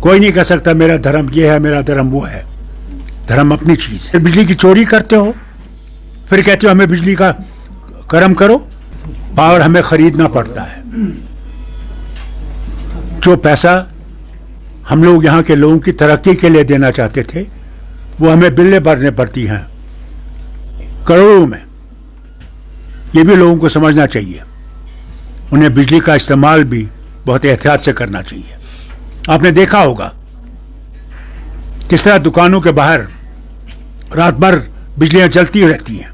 कोई नहीं कह सकता मेरा धर्म ये है, मेरा धर्म वो है। धर्म अपनी चीज है। बिजली की चोरी करते हो, फिर कहते हो हमें बिजली का कर्म करो, पावर हमें खरीदना पड़ता है। जो पैसा हम लोग यहाँ के लोगों की तरक्की के लिए देना चाहते थे, वो हमें बिल्लें भरने पड़ती हैं करोड़ों में। ये भी लोगों को समझना चाहिए। उन्हें बिजली का इस्तेमाल भी बहुत एहतियात से करना चाहिए। आपने देखा होगा किस तरह दुकानों के बाहर रात भर बिजलियां जलती रहती हैं।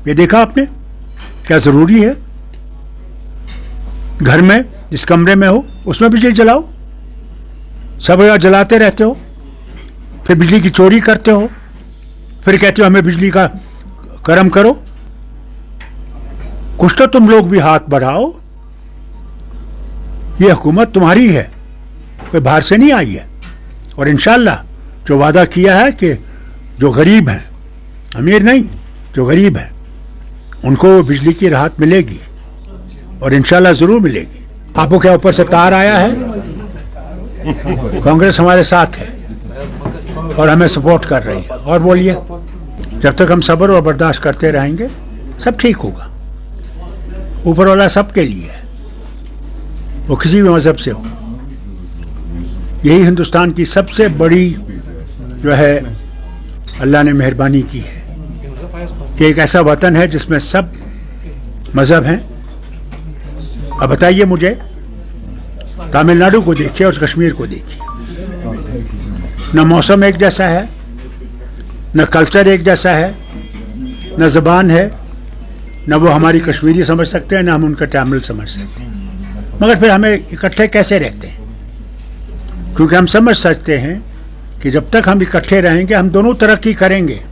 ये देखा आपने? क्या जरूरी है? घर में जिस कमरे में हो उसमें बिजली जलाओ। सब जगह जलाते रहते हो, फिर बिजली की चोरी करते हो, फिर कहते हो हमें बिजली का कर्म करो। कुछ तो तुम लोग भी हाथ बढ़ाओ। ये हुकूमत तुम्हारी है, कोई बाहर से नहीं आई है। और इंशाल्लाह जो वादा किया है कि जो गरीब हैं, अमीर नहीं, जो गरीब हैं उनको वो बिजली की राहत मिलेगी, और इंशाल्लाह जरूर मिलेगी। आपको क्या ऊपर से तार आया है? कांग्रेस हमारे साथ है और हमें सपोर्ट कर रही है। और बोलिए, जब तक हम सब्र और बर्दाश्त करते रहेंगे सब ठीक होगा। ऊपर वाला सबके लिए है, वो किसी भी मजहब से हो। यही हिंदुस्तान की सबसे बड़ी जो है अल्लाह ने मेहरबानी की है कि एक ऐसा वतन है जिसमें सब मजहब हैं। अब बताइए मुझे, तमिलनाडु को देखिए और कश्मीर को देखिए, न मौसम एक जैसा है, न कल्चर एक जैसा है, न ज़बान है, न वो हमारी कश्मीरी समझ सकते हैं, न हम उनका तमिल समझ सकते हैं। मगर फिर हमें इकट्ठे कैसे रहते हैं? क्योंकि हम समझ सकते हैं कि जब तक हम इकट्ठे रहेंगे हम दोनों तरक्की करेंगे।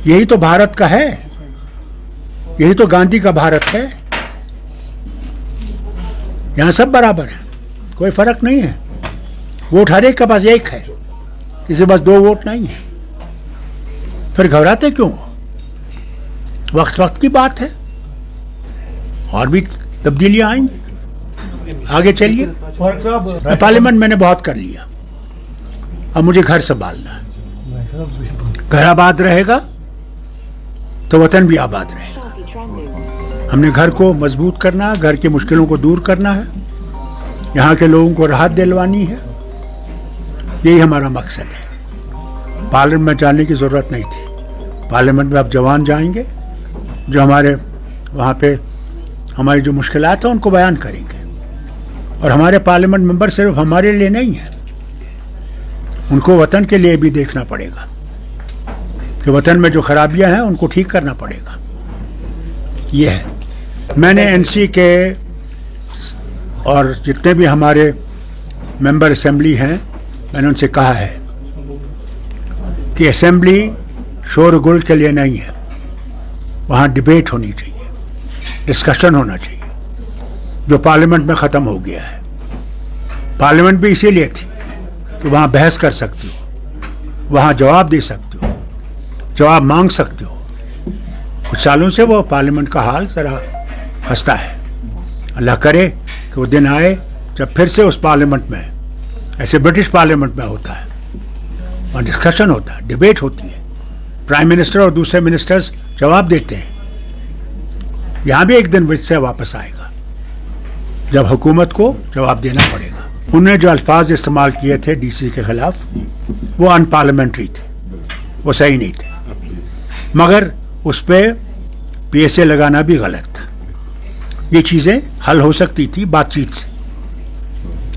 यही तो भारत का है, यही तो गांधी का भारत है। यहाँ सब बराबर है, कोई फर्क नहीं है। वोट हर एक के पास एक है, किसी के पास दो वोट नहीं है। फिर घबराते क्यों? वक्त वक्त की बात है, और भी तब्दीलियां आएंगी। आगे चलिए। पार्लियामेंट मैंने बहुत कर लिया, अब मुझे घर संभालना है। घर आबाद रहेगा तो वतन भी आबाद रहेगा। हमने घर को मजबूत करना है, घर की मुश्किलों को दूर करना है, यहाँ के लोगों को राहत दिलवानी है। यही हमारा मकसद है। पार्लियामेंट में जाने की ज़रूरत नहीं थी। पार्लियामेंट में अब जवान जाएंगे जो हमारे वहाँ पे हमारी जो मुश्किलात हैं उनको बयान करेंगे। और हमारे पार्लियामेंट मेंबर सिर्फ हमारे लिए नहीं है, उनको वतन के लिए भी देखना पड़ेगा कि वतन में जो खराबियां हैं उनको ठीक करना पड़ेगा। ये है। मैंने एनसी के और जितने भी हमारे मेंबर असेंबली हैं, मैंने उनसे कहा है कि असेंबली शोरगुल के लिए नहीं है। वहाँ डिबेट होनी चाहिए, डिस्कशन होना चाहिए, जो पार्लियामेंट में ख़त्म हो गया है। पार्लियामेंट भी इसीलिए थी कि वहाँ बहस कर सकती हो, वहाँ जवाब दे सकते हो, जवाब मांग सकते हो। कुछ सालों से वो पार्लियामेंट का हाल ज़रा खस्ता है। अल्लाह करे कि वो दिन आए जब फिर से उस पार्लियामेंट में, ऐसे ब्रिटिश पार्लियामेंट में होता है, वहाँ डिस्कशन होता है, डिबेट होती है, प्राइम मिनिस्टर और दूसरे मिनिस्टर्स जवाब देते हैं। यहाँ भी एक दिन विषय वापस आएगा जब हुकूमत को जवाब देना पड़ेगा। उन्होंने जो अल्फाज इस्तेमाल किए थे डीसी के खिलाफ, वो अनपार्लियामेंट्री थे, वो सही नहीं थे। मगर उस पर पीएसए लगाना भी गलत था। ये चीज़ें हल हो सकती थी बातचीत से।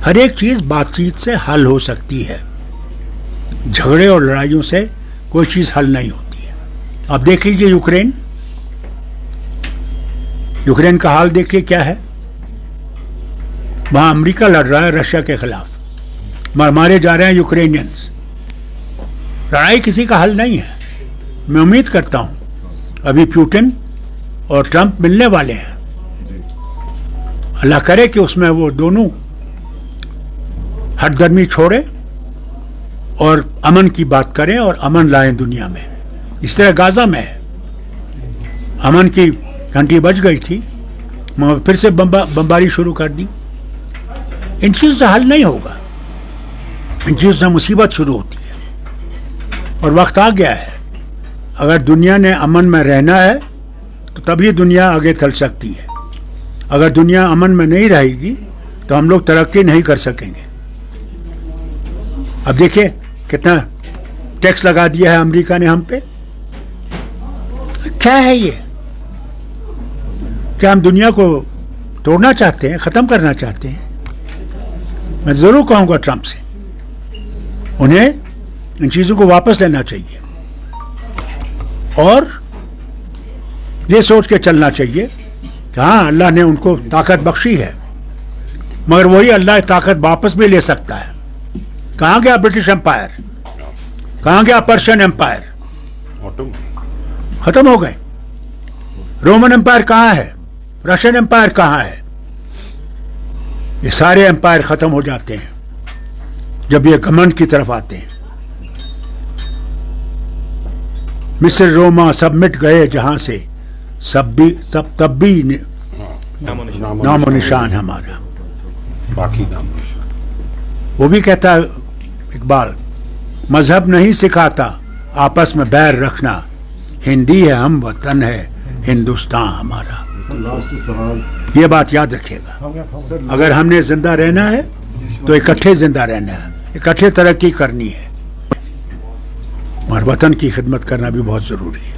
हर एक चीज़ बातचीत से हल हो सकती है। झगड़े और लड़ाइयों से कोई चीज़ हल नहीं होती है। आप देख लीजिए यूक्रेन का हाल देखिए क्या है। वहाँ अमेरिका लड़ रहा है रशिया के खिलाफ, मारे जा रहे हैं यूक्रेनियंस। लड़ाई किसी का हल नहीं है। मैं उम्मीद करता हूँ अभी पुतिन और ट्रंप मिलने वाले हैं। अल्लाह करे कि उसमें वो दोनों हठधर्मी छोड़े और अमन की बात करें और अमन लाएं दुनिया में। इस तरह गाजा में है, अमन की घंटी बज गई थी, मगर फिर से बमबारी शुरू कर दी। इन चीज़ों से हल नहीं होगा। इन चीज़ों से मुसीबत शुरू होती है और वक्त आ गया है। अगर दुनिया ने अमन में रहना है तो तभी दुनिया आगे चल सकती है। अगर दुनिया अमन में नहीं रहेगी तो हम लोग तरक्की नहीं कर सकेंगे। अब देखिए कितना टैक्स लगा दिया है अमेरिका ने हम पे। क्या है ये? क्या हम दुनिया को तोड़ना चाहते हैं, ख़त्म करना चाहते हैं? मैं ज़रूर कहूँगा ट्रंप से, उन्हें इन चीज़ों को वापस लेना चाहिए और ये सोच के चलना चाहिए कि हाँ, अल्लाह ने उनको ताकत बख्शी है, मगर वही अल्लाह ताकत वापस भी ले सकता है। कहाँ गया ब्रिटिश एम्पायर? कहाँ गया पर्शियन एम्पायर? खत्म हो गए। रोमन एम्पायर कहाँ है? रशियन एम्पायर कहाँ है? ये सारे एम्पायर खत्म हो जाते हैं जब ये घमंड की तरफ आते हैं। मिस्र रोमा सब मिट गए जहां से, तब भी नामो निशान हमारा बाकी नाम। वो भी कहता है इकबाल, मजहब नहीं सिखाता आपस में बैर रखना, हिंदी है हम, वतन है हिंदुस्तान हमारा। ये बात याद रखिएगा। अगर हमने जिंदा रहना है तो इकट्ठे जिंदा रहना है, इकट्ठे तरक्की करनी है और वतन की खिदमत करना भी बहुत जरूरी है।